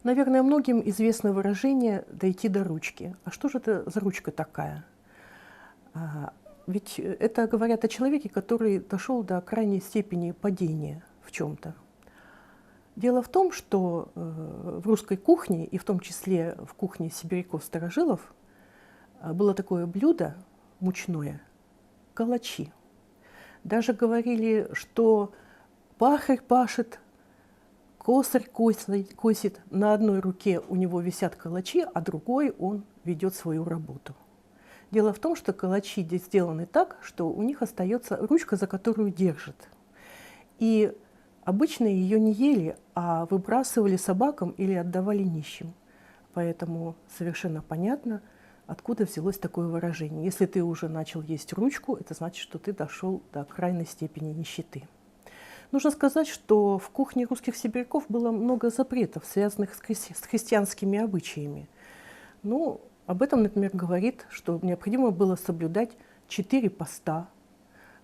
Наверное, многим известно выражение «дойти до ручки». А что же это за ручка такая? А, Ведь это говорят о человеке, который дошел до крайней степени падения в чем-то. Дело в том, что в русской кухне, и в том числе в кухне сибиряков-старожилов, было такое блюдо мучное — калачи. Даже говорили, что пахарь пашет, косарь косит, на одной руке у него висят калачи, а другой он ведет свою работу. Дело в том, что калачи здесь сделаны так, что у них остается ручка, за которую держит. И обычно ее не ели, а выбрасывали собакам или отдавали нищим. Поэтому совершенно понятно, откуда взялось такое выражение. Если ты уже начал есть ручку, это значит, что ты дошел до крайней степени нищеты. Нужно сказать, что в кухне русских сибиряков было много запретов, связанных с христианскими обычаями. Ну, об этом, например, говорит, что необходимо было соблюдать 4 поста,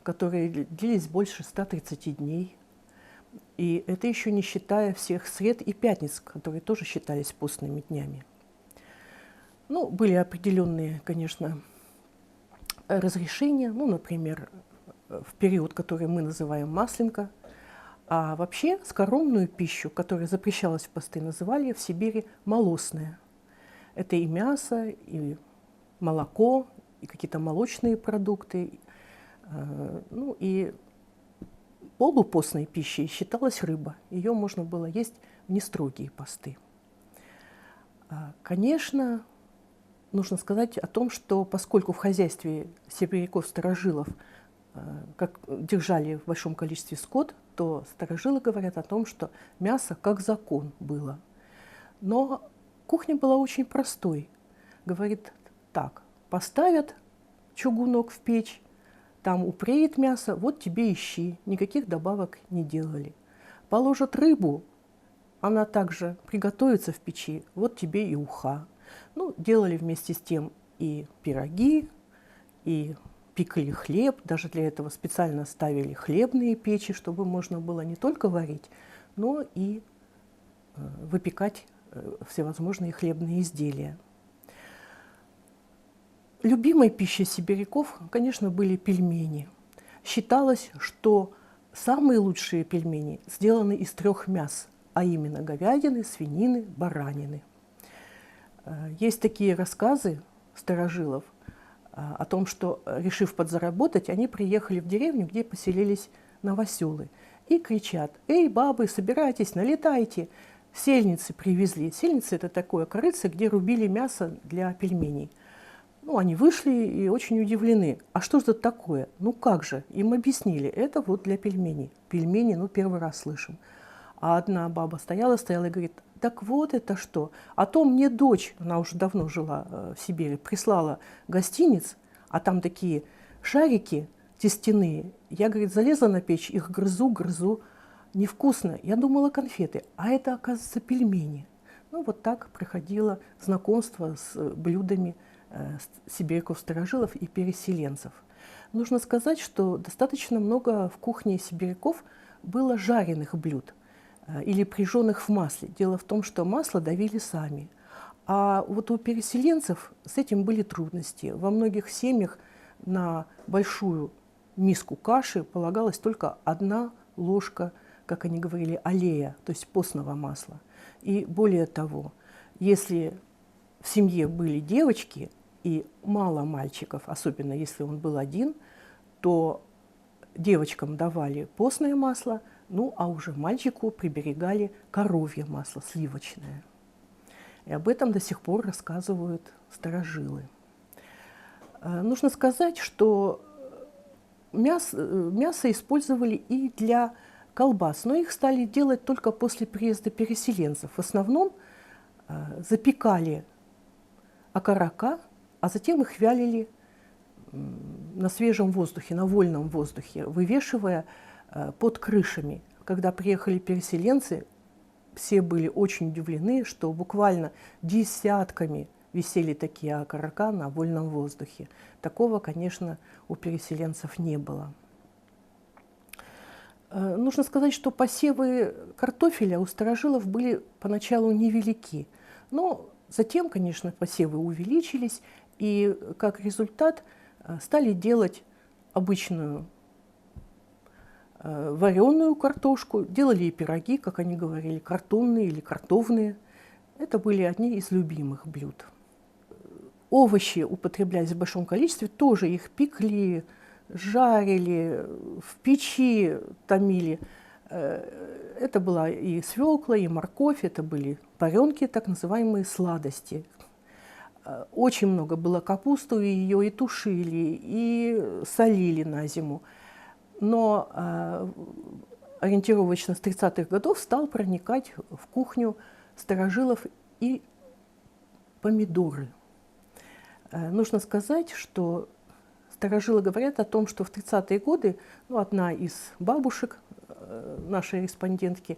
которые длились больше 130 дней. И это еще не считая всех сред и пятниц, которые тоже считались постными днями. Ну, были определенные, конечно, разрешения, ну, например, в период, который мы называем масленка. А вообще скоромную пищу, которая запрещалась в посты, называли в Сибири молосная. Это и мясо, и молоко, и какие-то молочные продукты. Ну и полупостной пищей считалась рыба. Ее можно было есть в нестрогие посты. Конечно, нужно сказать о том, что поскольку в хозяйстве сибиряков-старожилов как держали в большом количестве скот, то старожилы говорят о том, что мясо как закон было. Но кухня была очень простой. Говорит так: поставят чугунок в печь, там упреет мясо, вот тебе ищи, никаких добавок не делали. Положат рыбу, она также приготовится в печи, вот тебе и уха. Ну, делали вместе с тем и пироги, и пекли хлеб, даже для этого специально ставили хлебные печи, чтобы можно было не только варить, но и выпекать всевозможные хлебные изделия. Любимой пищей сибиряков, конечно, были пельмени. Считалось, что самые лучшие пельмени сделаны из 3 мяс, а именно говядины, свинины, баранины. Есть такие рассказы старожилов о том, что, решив подзаработать, они приехали в деревню, где поселились новоселы, и кричат: «Эй, бабы, собирайтесь, налетайте!» Сельницы привезли. Сельницы — это такое корыце, где рубили мясо для пельменей. Ну, они вышли и очень удивлены. А что же это такое? Ну как же? Им объяснили. Это вот для пельменей. Пельмени, ну, первый раз слышим. А одна баба стояла и говорит: так вот это что? А то мне дочь, она уже давно жила в Сибири, прислала гостиниц, а там такие шарики тестяные. Я, говорит, залезла на печь, их грызу, невкусно. Я думала, конфеты, а это, оказывается, пельмени. Ну, вот так проходило знакомство с блюдами сибиряков-старожилов и переселенцев. Нужно сказать, что достаточно много в кухне сибиряков было жареных блюд или прижженных в масле. Дело в том, что масло давили сами. А вот у переселенцев с этим были трудности. Во многих семьях на большую миску каши полагалась только 1 ложка, как они говорили, аллея, то есть постного масла. И более того, если в семье были девочки и мало мальчиков, особенно если он был один, то девочкам давали постное масло, ну а уже мальчику приберегали коровье масло, сливочное. И об этом до сих пор рассказывают старожилы. Нужно сказать, что мясо использовали и для колбас, но их стали делать только после приезда переселенцев. В основном запекали окорока, а затем их вялили на свежем воздухе, на вольном воздухе, вывешивая под крышами. Когда приехали переселенцы, все были очень удивлены, что буквально десятками висели такие окорока на вольном воздухе. Такого, конечно, у переселенцев не было. Нужно сказать, что посевы картофеля у старожилов были поначалу невелики, но затем, конечно, посевы увеличились, и как результат стали делать обычную вареную картошку, делали и пироги, как они говорили, картонные или картовные. Это были одни из любимых блюд. Овощи употреблялись в большом количестве, тоже их пекли, жарили, в печи томили. Это была и свекла, и морковь, это были варенки, так называемые сладости. Очень много было капусты, ее и тушили, и солили на зиму. Но ориентировочно с 30-х годов стал проникать в кухню старожилов и помидоры. Нужно сказать, что старожилы говорят о том, что в 30-е годы одна из бабушек нашей респондентки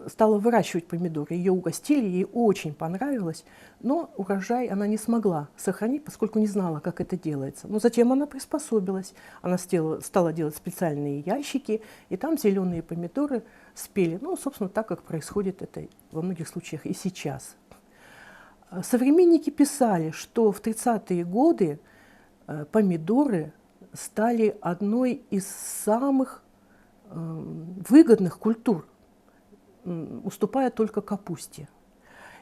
стала выращивать помидоры. Ее угостили, ей очень понравилось, но урожай она не смогла сохранить, поскольку не знала, как это делается. Но затем она приспособилась. Она стала делать специальные ящики, и там зеленые помидоры спели. Собственно, так, как происходит это во многих случаях и сейчас. Современники писали, что в 30-е годы помидоры стали одной из самых выгодных культур, уступая только капусте.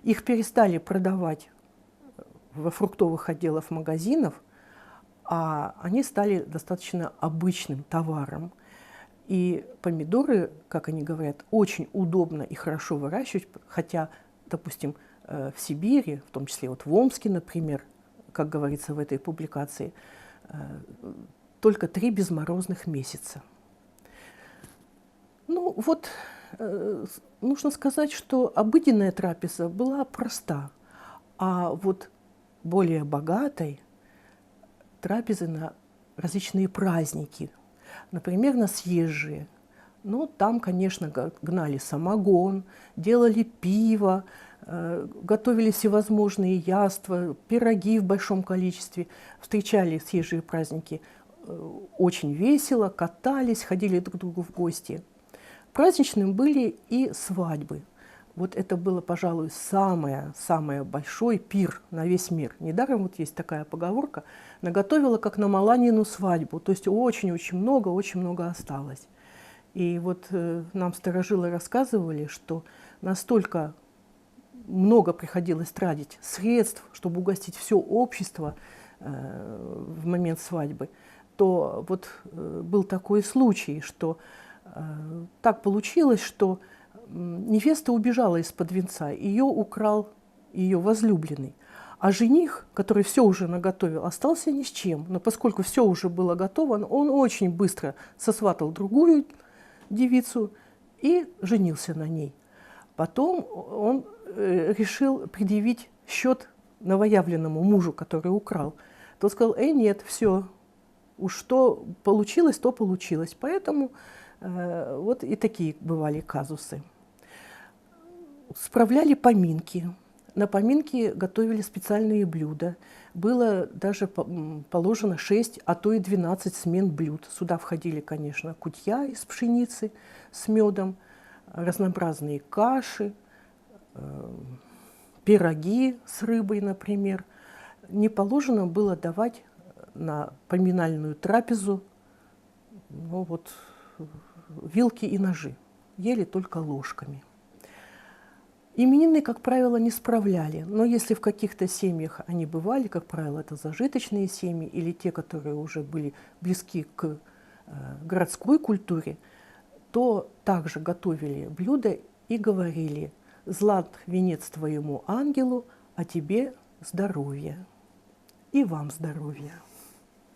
Их перестали продавать во фруктовых отделах магазинов, а они стали достаточно обычным товаром. И помидоры, как они говорят, очень удобно и хорошо выращивать, хотя, допустим, в Сибири, в том числе в Омске, например, как говорится в этой публикации, только 3 безморозных месяца. Нужно сказать, что обыденная трапеза была проста, а вот более богатой трапезы на различные праздники, например, на съезжие. Там, конечно, гнали самогон, делали пиво, готовили всевозможные яства, пироги в большом количестве, встречали съезжие праздники очень весело, катались, ходили друг к другу в гости. Праздничным были и свадьбы. Вот это было, пожалуй, самый большой пир на весь мир. Недаром есть такая поговорка: наготовила, как на Маланину свадьбу. То есть очень много осталось. И нам старожилы рассказывали, что настолько много приходилось тратить средств, чтобы угостить все общество в момент свадьбы, то был такой случай, что так получилось, что невеста убежала из-под венца, ее украл ее возлюбленный. А жених, который все уже наготовил, остался ни с чем. Но поскольку все уже было готово, он очень быстро сосватал другую девицу и женился на ней. Потом он решил предъявить счет новоявленному мужу, который украл. Тот сказал: нет, все, уж что получилось, то получилось. Поэтому и такие бывали казусы. Справляли поминки. На поминки готовили специальные блюда. Было даже положено 6, а то и 12 смен блюд. Сюда входили, конечно, кутья из пшеницы с медом, разнообразные каши, пироги с рыбой, например. Не положено было давать на поминальную трапезу вилки и ножи. Ели только ложками. Именины, как правило, не справляли, но если в каких-то семьях они бывали, как правило, это зажиточные семьи или те, которые уже были близки к городской культуре, то также готовили блюда и говорили: «Злат венец твоему ангелу, а тебе здоровья». И вам здоровья.